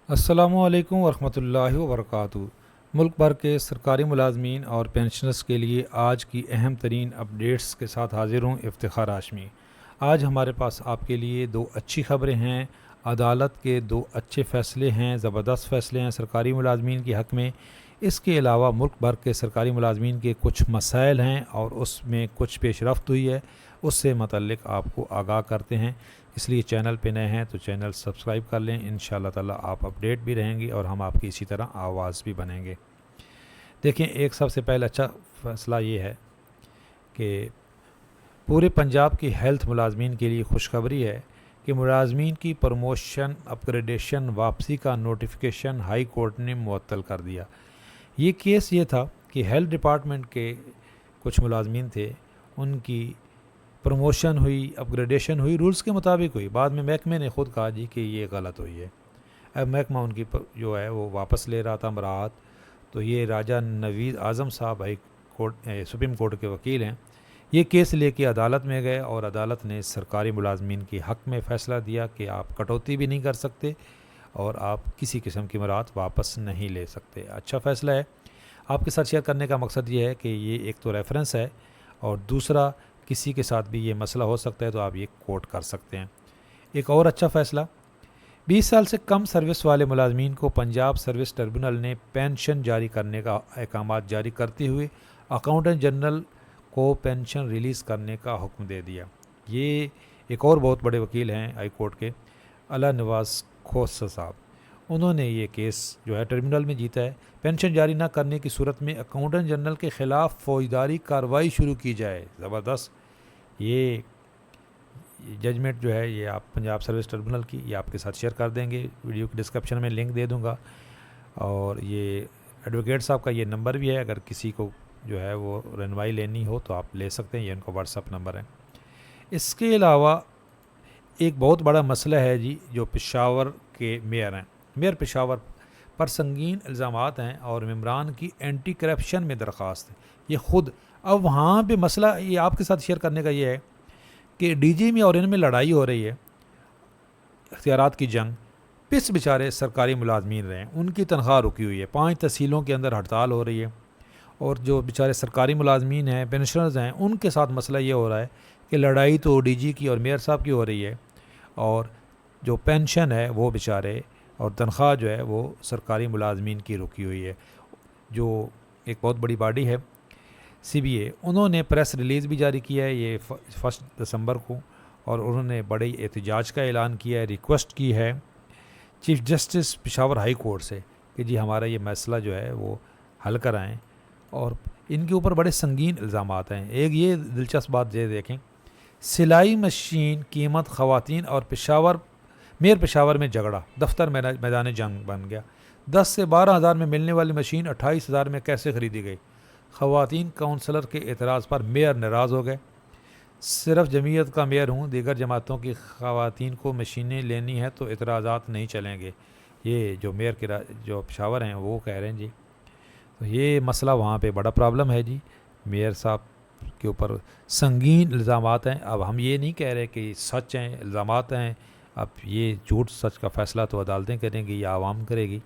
السلام علیکم ورحمۃ اللہ وبرکاتہ۔ ملک بھر کے سرکاری ملازمین اور پینشنرز کے لیے آج کی اہم ترین اپڈیٹس کے ساتھ حاضر ہوں افتخار ہاشمی۔ آج ہمارے پاس آپ کے لیے دو اچھی خبریں ہیں۔ عدالت کے دو اچھے فیصلے ہیں، زبردست فیصلے ہیں سرکاری ملازمین کے حق میں۔ اس کے علاوہ ملک بھر کے سرکاری ملازمین کے کچھ مسائل ہیں اور اس میں کچھ پیش رفت ہوئی ہے، اس سے متعلق آپ کو آگاہ کرتے ہیں۔ اس لیے چینل پہ نئے ہیں تو چینل سبسکرائب کر لیں، انشاءاللہ تعالی آپ اپڈیٹ بھی رہیں گے اور ہم آپ کی اسی طرح آواز بھی بنیں گے۔ دیکھیں، ایک سب سے پہلے اچھا فیصلہ یہ ہے کہ پورے پنجاب کی ہیلتھ ملازمین کے لیے خوشخبری ہے کہ ملازمین کی پروموشن اپ گریڈیشن واپسی کا نوٹیفیکیشن ہائی کورٹ نے معطل کر دیا۔ یہ کیس یہ تھا کہ ہیلتھ ڈپارٹمنٹ کے کچھ ملازمین تھے، ان کی پروموشن ہوئی، اپ گریڈیشن ہوئی، رولز کے مطابق ہوئی۔ بعد میں محکمے نے خود کہا جی کہ یہ غلط ہوئی ہے۔ اب محکمہ ان کی جو ہے وہ واپس لے رہا تھا مراعات، تو یہ راجہ نوید اعظم صاحب ہائی کورٹ سپریم کورٹ کے وکیل ہیں، یہ کیس لے کے عدالت میں گئے اور عدالت نے سرکاری ملازمین کے حق میں فیصلہ دیا کہ آپ کٹوتی بھی نہیں کر سکتے اور آپ کسی قسم کی مراعات واپس نہیں لے سکتے۔ اچھا فیصلہ ہے۔ آپ کے ساتھ شیئر کرنے کا مقصد یہ ہے کہ یہ ایک تو ریفرنس ہے اور دوسرا کسی کے ساتھ بھی یہ مسئلہ ہو سکتا ہے تو آپ یہ کوٹ کر سکتے ہیں۔ ایک اور اچھا فیصلہ، 20 سال سے کم سروس والے ملازمین کو پنجاب سروس ٹربیونل نے پینشن جاری کرنے کا احکامات جاری کرتے ہوئے اکاؤنٹنٹ جنرل کو پینشن ریلیز کرنے کا حکم دے دیا۔ یہ ایک اور بہت بڑے وکیل ہیں ہائی کورٹ کے، اللہ نواز کھوسہ صاحب، انہوں نے یہ کیس جو ہے ٹربیونل میں جیتا ہے۔ پینشن جاری نہ کرنے کی صورت میں اکاؤنٹنٹ جنرل کے خلاف فوجداری کارروائی شروع کی جائے۔ زبردست۔ یہ ججمنٹ جو ہے یہ آپ پنجاب سروس ٹربیونل کی یہ آپ کے ساتھ شیئر کر دیں گے، ویڈیو کی ڈسکرپشن میں لنک دے دوں گا، اور یہ ایڈوکیٹ صاحب کا یہ نمبر بھی ہے، اگر کسی کو جو ہے وہ رہنمائی لینی ہو تو آپ لے سکتے ہیں، یہ ان کا واٹس ایپ نمبر ہے۔ اس کے علاوہ ایک بہت بڑا مسئلہ ہے جی، جو پشاور کے میئر ہیں، میئر پشاور پر سنگین الزامات ہیں اور ممبران کی اینٹی کرپشن میں درخواست ہے۔ یہ خود اب وہاں پہ مسئلہ یہ آپ کے ساتھ شیئر کرنے کا یہ ہے کہ ڈی جی میں اور ان میں لڑائی ہو رہی ہے، اختیارات کی جنگ، پس بیچارے سرکاری ملازمین رہے ہیں، ان کی تنخواہ رکی ہوئی ہے، 5 تحصیلوں کے اندر ہڑتال ہو رہی ہے، اور جو بیچارے سرکاری ملازمین ہیں، پینشنرز ہیں، ان کے ساتھ مسئلہ یہ ہو رہا ہے کہ لڑائی تو ڈی جی کی اور میئر صاحب کی ہو رہی ہے، اور جو پینشن ہے وہ بیچارے اور تنخواہ جو ہے وہ سرکاری ملازمین کی رکی ہوئی ہے۔ جو ایک بہت بڑی باڈی ہے سی بی اے، انہوں نے پریس ریلیز بھی جاری کیا ہے یہ 1 دسمبر کو، اور انہوں نے بڑے احتجاج کا اعلان کیا ہے، ریکویسٹ کی ہے chief justice Peshawar high court سے کہ جی ہمارا یہ مسئلہ جو ہے وہ حل کرائیں، اور ان کے اوپر بڑے سنگین الزامات ہیں۔ ایک یہ دلچسپ بات یہ دیکھیں، سلائی مشین قیمت خواتین اور میئر پشاور میں جھگڑا، دفتر میدان جنگ بن گیا۔ 10 سے 12 ہزار میں ملنے والی مشین 28 ہزار میں کیسے خریدی گئی؟ خواتین کونسلر کے اعتراض پر میئر ناراض ہو گئے۔ صرف جمعیت کا میئر ہوں، دیگر جماعتوں کی خواتین کو مشینیں لینی ہیں تو اعتراضات نہیں چلیں گے، یہ جو میئر کے جو پشاور ہیں وہ کہہ رہے ہیں جی۔ تو یہ مسئلہ وہاں پہ بڑا پرابلم ہے جی، میئر صاحب کے اوپر سنگین الزامات ہیں۔ اب ہم یہ نہیں کہہ رہے کہ سچ ہیں، الزامات ہیں، اب یہ جھوٹ سچ کا فیصلہ تو عدالتیں کریں گی یا عوام کرے گی۔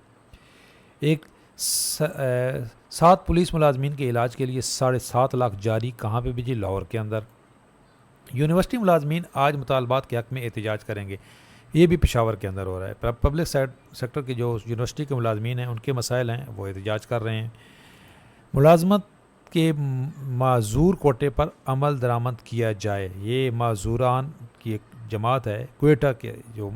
ایک 7 پولیس ملازمین کے علاج کے لیے 7.5 لاکھ جاری، کہاں پہ بھی جی؟ لاہور کے اندر۔ یونیورسٹی ملازمین آج مطالبات کے حق میں احتجاج کریں گے، یہ بھی پشاور کے اندر ہو رہا ہے۔ پبلک سیکٹر کے جو یونیورسٹی کے ملازمین ہیں ان کے مسائل ہیں، وہ احتجاج کر رہے ہیں۔ ملازمت کے معذور کوٹے پر عمل درآمد کیا جائے، یہ معذوران کی ایک جماعت ہے، کوئٹہ کے جو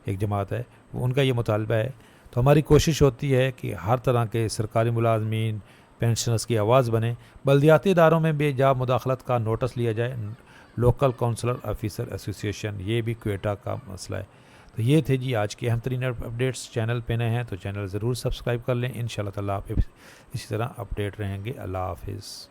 ایک جماعت ہے، ان کا یہ مطالبہ ہے۔ تو ہماری کوشش ہوتی ہے کہ ہر طرح کے سرکاری ملازمین پینشنرز کی آواز بنے۔ بلدیاتی اداروں میں بے جا مداخلت کا نوٹس لیا جائے، لوکل کونسلر آفیسر ایسوسی ایشن، یہ بھی کوئٹہ کا مسئلہ ہے۔ تو یہ تھے جی آج کے اہم ترین اپڈیٹس۔ چینل پہ نئے ہیں تو چینل ضرور سبسکرائب کر لیں، انشاءاللہ تعالیٰ آپ اسی طرح اپڈیٹ رہیں گے۔ اللہ حافظ۔